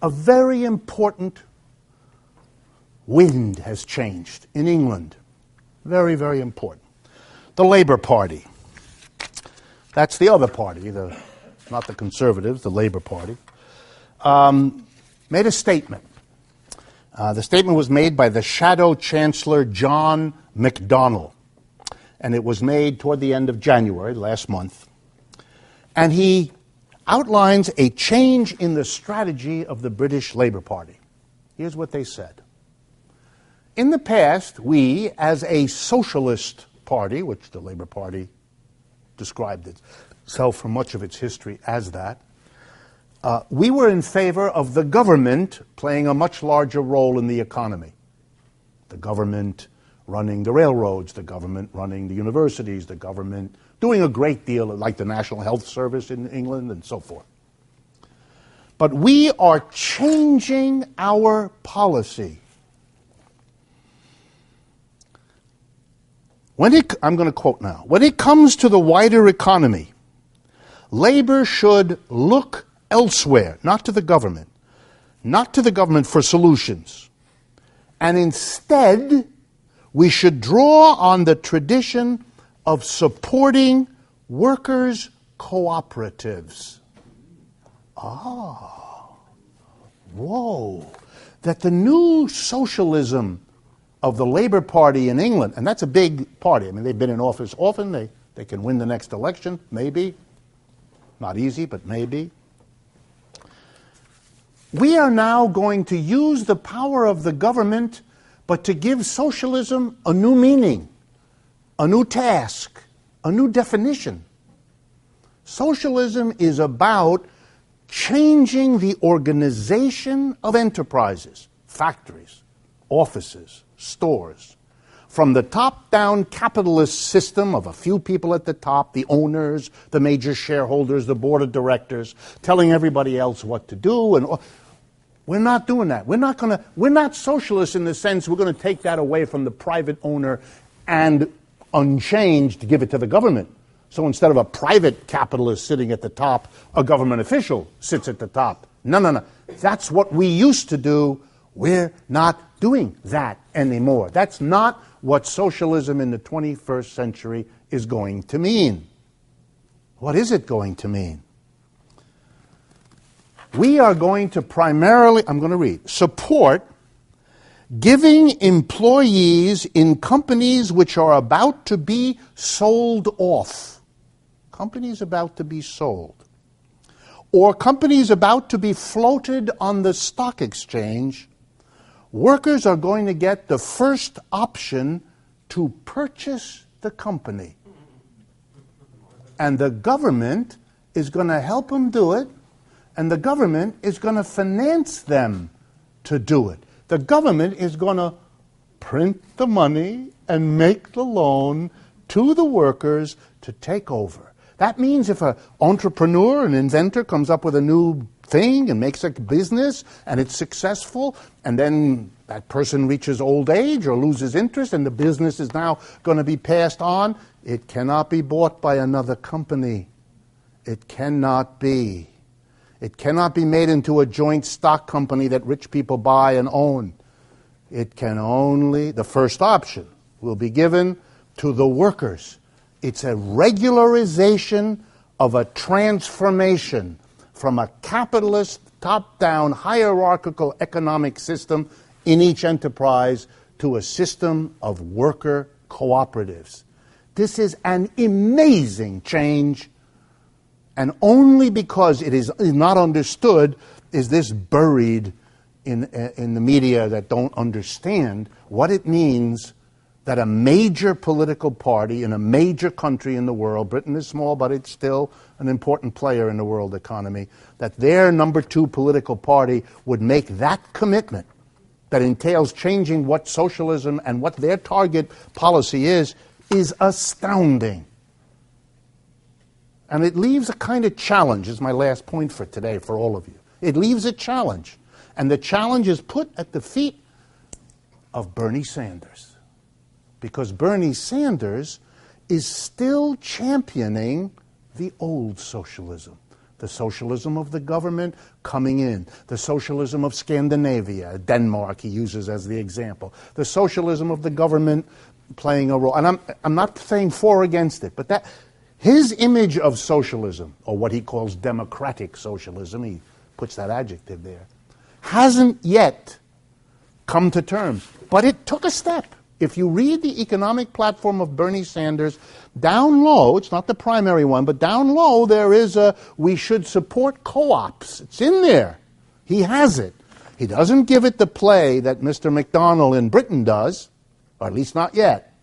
a very important wind has changed in England. Very, very important. The Labour Party. That's the other party, not the Conservatives, the Labour Party, made a statement. The statement was made by the Shadow Chancellor John McDonnell, and it was made toward the end of January, last month. And he outlines a change in the strategy of the British Labour Party. Here's what they said. In the past, we, as a socialist party, which the Labour Party described itself for much of its history as that, we were in favor of the government playing a much larger role in the economy. The government running the railroads, the government running the universities, the government doing a great deal, like the National Health Service in England and so forth. But we are changing our policy. I'm going to quote now. When it comes to the wider economy, Labor should look elsewhere, not to the government for solutions. And instead, we should draw on the tradition of supporting workers' cooperatives. That the new socialism of the Labour Party in England, and that's a big party. I mean, they've been in office often. They can win the next election, maybe. Not easy, but maybe. We are now going to use the power of the government, but to give socialism a new meaning, a new task, a new definition. Socialism is about changing the organization of enterprises, factories, offices, stores, from the top-down capitalist system of a few people at the top, the owners, the major shareholders, the board of directors, telling everybody else what to do. And we're not doing that. We're not socialists in the sense we're going to take that away from the private owner and unchanged give it to the government. So instead of a private capitalist sitting at the top, a government official sits at the top. No. That's what we used to do. We're not doing that anymore. That's not what socialism in the 21st century is going to mean. What is it going to mean? We are going to primarily, I'm going to read, support giving employees in companies which are about to be sold off. Companies about to be sold. Or companies about to be floated on the stock exchange. Workers are going to get the first option to purchase the company. And the government is going to help them do it, and the government is going to finance them to do it. The government is going to print the money and make the loan to the workers to take over. That means if an entrepreneur, an inventor, comes up with a new thing and makes a business and it's successful, and then that person reaches old age or loses interest and the business is now going to be passed on, it cannot be bought by another company. It cannot be. It cannot be made into a joint stock company that rich people buy and own. It can only, the first option will be given to the workers. It's a regularization of a transformation from a capitalist, top-down, hierarchical economic system in each enterprise to a system of worker cooperatives. This is an amazing change, and only because it is not understood is this buried in the media that don't understand what it means that a major political party in a major country in the world, Britain is small, but it's still an important player in the world economy, that their number two political party would make that commitment that entails changing what socialism and what their target policy is astounding. And it leaves a kind of challenge, is my last point for today for all of you. It leaves a challenge. And the challenge is put at the feet of Bernie Sanders. Because Bernie Sanders is still championing the old socialism, The socialism of the government coming in. The socialism of Scandinavia, Denmark he uses as the example. The socialism of the government playing a role. And I'm not saying for or against it, but that his image of socialism, or what he calls democratic socialism, he puts that adjective there, hasn't yet come to terms. But it took a step. If you read the economic platform of Bernie Sanders, down low, it's not the primary one, but down low there is a, we should support co-ops. It's in there. He has it. He doesn't give it the play that Mr. McDonnell in Britain does, or at least not yet.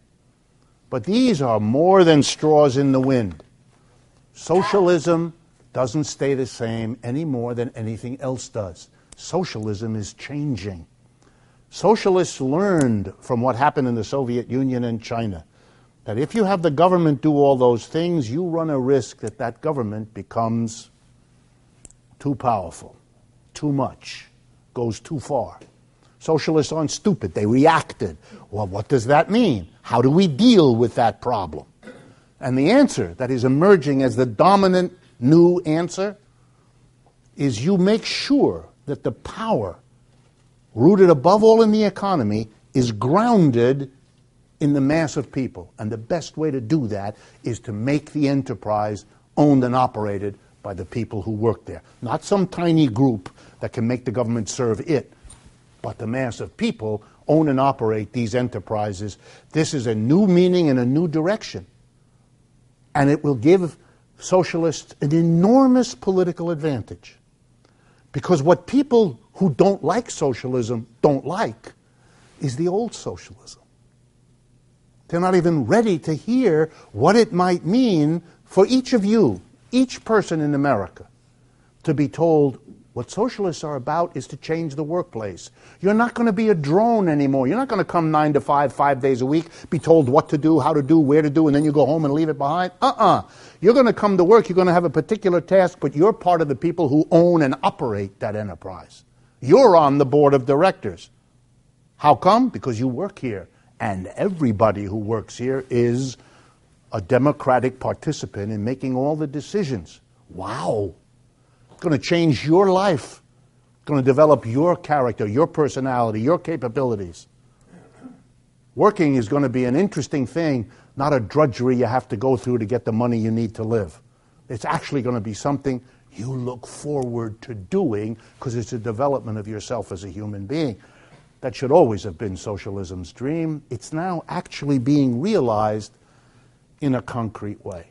But these are more than straws in the wind. Socialism doesn't stay the same any more than anything else does. Socialism is changing. Socialists learned from what happened in the Soviet Union and China that if you have the government do all those things, you run a risk that that government becomes too powerful, too much, goes too far. Socialists aren't stupid. They reacted. Well, what does that mean? How do we deal with that problem? And the answer that is emerging as the dominant new answer is you make sure that the power rooted above all in the economy is grounded in the mass of people. And the best way to do that is to make the enterprise owned and operated by the people who work there. Not some tiny group that can make the government serve it, but the mass of people own and operate these enterprises. This is a new meaning and a new direction. And it will give socialists an enormous political advantage. Because what people who don't like socialism don't like is the old socialism. They're not even ready to hear what it might mean for each of you, each person in America, to be told what socialists are about is to change the workplace. You're not going to be a drone anymore. You're not going to come 9 to 5, 5 days a week, be told what to do, how to do, where to do, and then you go home and leave it behind. You're going to come to work, you're going to have a particular task, but you're part of the people who own and operate that enterprise. You're on the board of directors. How come? Because you work here. And everybody who works here is a democratic participant in making all the decisions. Wow. It's going to change your life. It's going to develop your character, your personality, your capabilities. Working is going to be an interesting thing, not a drudgery you have to go through to get the money you need to live. It's actually going to be something you look forward to doing because it's a development of yourself as a human being. That should always have been socialism's dream. It's now actually being realized in a concrete way.